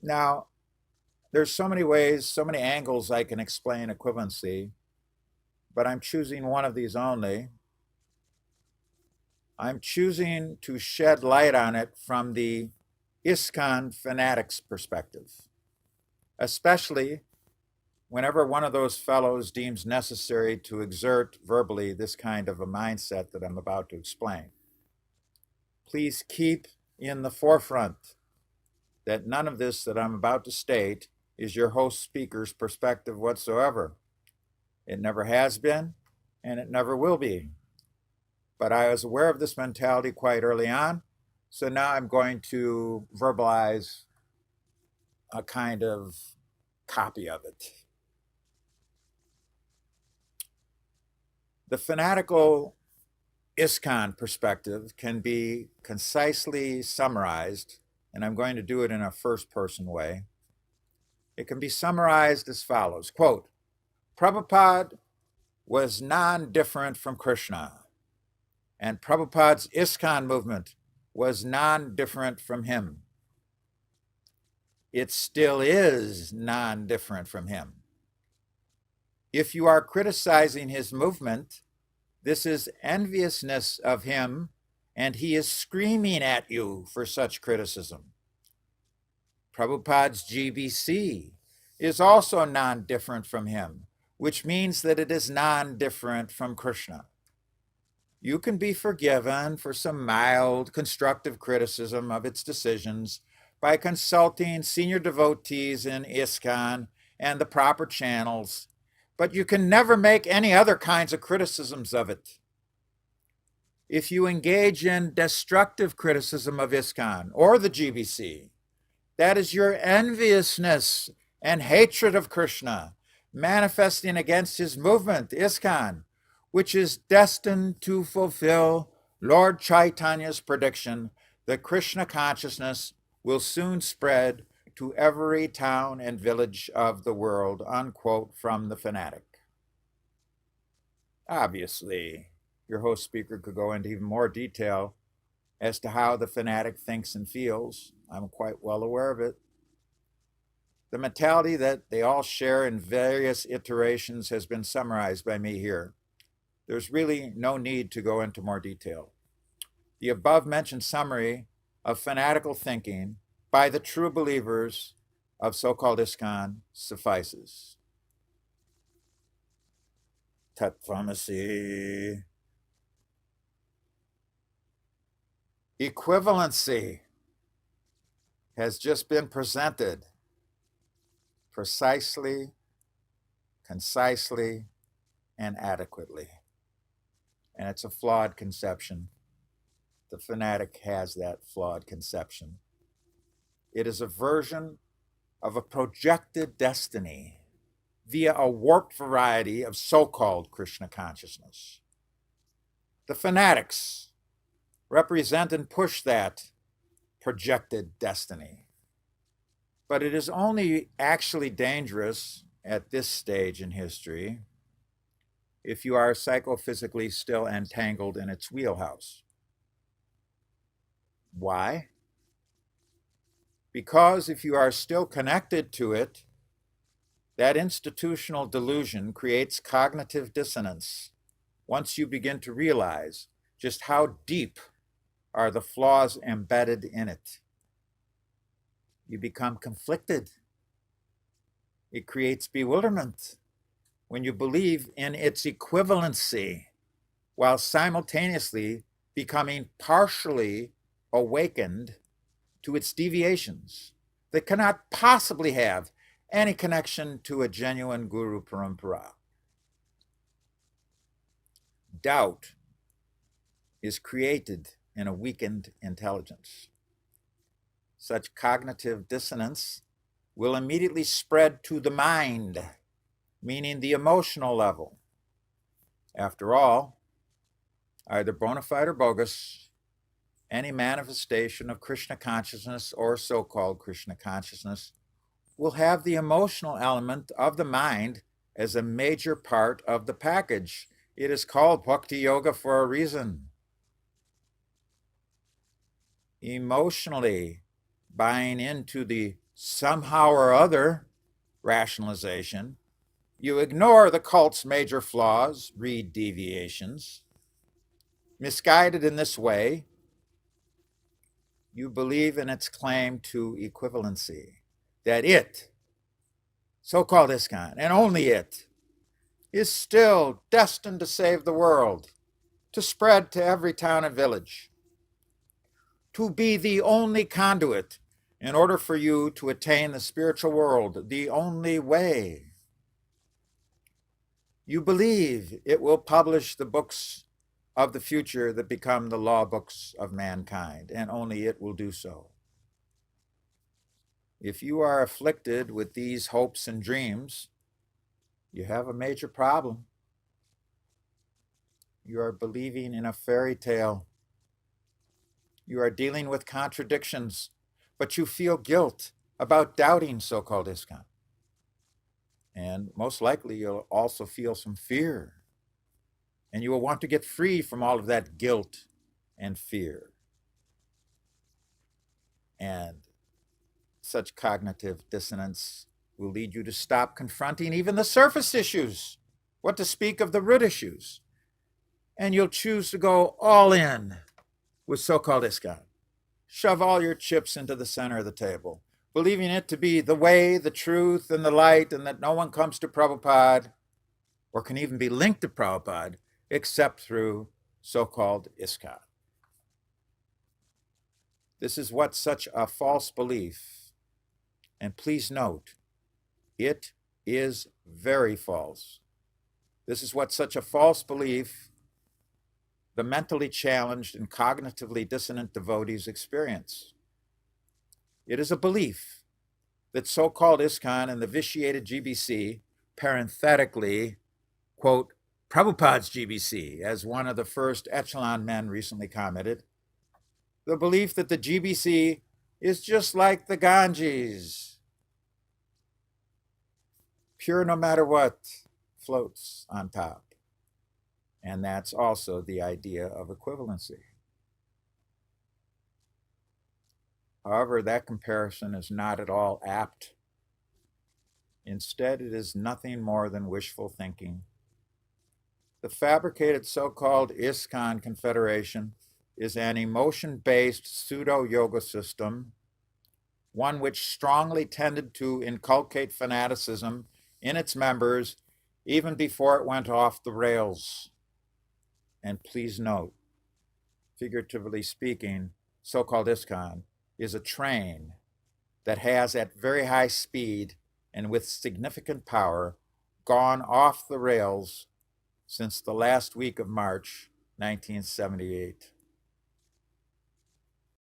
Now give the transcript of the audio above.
Now, there's so many ways, so many angles I can explain equivalency, but I'm choosing one of these only. I'm choosing to shed light on it from the ISKCON fanatics perspective, especially whenever one of those fellows deems necessary to exert verbally this kind of a mindset that I'm about to explain. Please keep in the forefront that none of this that I'm about to state is your host speaker's perspective whatsoever. It never has been, and it never will be. But I was aware of this mentality quite early on, so now I'm going to verbalize a kind of copy of it. The fanatical ISKCON perspective can be concisely summarized, and I'm going to do it in a first-person way. It can be summarized as follows, quote, Prabhupada was non-different from Kṛṣṇa, and Prabhupada's ISKCON movement was non-different from him. It still is non-different from him. If you are criticizing his movement, this is enviousness of him, and he is screaming at you for such criticism. Prabhupada's GBC is also non-different from him, which means that it is non-different from Kṛṣṇa. You can be forgiven for some mild, constructive criticism of its decisions by consulting senior devotees in ISKCON and the proper channels, but you can never make any other kinds of criticisms of it. If you engage in destructive criticism of ISKCON or the GBC, that is your enviousness and hatred of Kṛṣṇa manifesting against his movement, ISKCON, which is destined to fulfill Lord Chaitanya's prediction that Krishna consciousness will soon spread to every town and village of the world, unquote, from the Fanatic. Obviously, your host speaker could go into even more detail as to how the Fanatic thinks and feels. I'm quite well aware of it. The mentality that they all share in various iterations has been summarized by me here. There's really no need to go into more detail. The above-mentioned summary of fanatical thinking by the true believers of so-called ISKCON suffices. Tattvamasi. Equivalency has just been presented precisely, concisely, and adequately. And it's a flawed conception. The fanatic has that flawed conception. It is a version of a projected destiny via a warped variety of so-called Krishna consciousness. The fanatics represent and push that projected destiny. But it is only actually dangerous at this stage in history if you are psychophysically still entangled in its wheelhouse. Why? Because if you are still connected to it, that institutional delusion creates cognitive dissonance once you begin to realize just how deep are the flaws embedded in it. You become conflicted. It creates bewilderment when you believe in its equivalency while simultaneously becoming partially awakened to its deviations that cannot possibly have any connection to a genuine guru parampara. Doubt is created in a weakened intelligence. Such cognitive dissonance will immediately spread to the mind, meaning the emotional level. After all, either bona fide or bogus, any manifestation of Krishna consciousness or so-called Krishna consciousness will have the emotional element of the mind as a major part of the package. It is called Bhakti Yoga for a reason. Emotionally buying into the somehow or other rationalization, you ignore the cult's major flaws, read deviations. Misguided in this way, you believe in its claim to equivalency, that it, so-called ISKCON, and only it, is still destined to save the world, to spread to every town and village, to be the only conduit in order for you to attain the spiritual world, the only way. You believe it will publish the books of the future that become the law books of mankind, and only it will do so. If you are afflicted with these hopes and dreams, you have a major problem. You are believing in a fairy tale. You are dealing with contradictions, but you feel guilt about doubting so-called ISKCON. And most likely you'll also feel some fear. And you will want to get free from all of that guilt and fear. And such cognitive dissonance will lead you to stop confronting even the surface issues, what to speak of the root issues. And you'll choose to go all in with so-called ISKCON. Shove all your chips into the center of the table, believing it to be the way, the truth, and the light, and that no one comes to Prabhupada or can even be linked to Prabhupada except through so-called ISKCON. This is what such a false belief, and please note, it is very false. This is what such a false belief the mentally challenged and cognitively dissonant devotees experience. It is a belief that so-called ISKCON and the vitiated GBC, parenthetically, quote, Prabhupada's GBC, as one of the first echelon men recently commented, the belief that the GBC is just like the Ganges, pure no matter what, floats on top. And that's also the idea of equivalency. However, that comparison is not at all apt. Instead, it is nothing more than wishful thinking. The fabricated so-called ISKCON Confederation is an emotion-based pseudo-yoga system, one which strongly tended to inculcate fanaticism in its members even before it went off the rails. And please note, figuratively speaking, so-called ISKCON is a train that has at very high speed and with significant power gone off the rails since the last week of March 1978.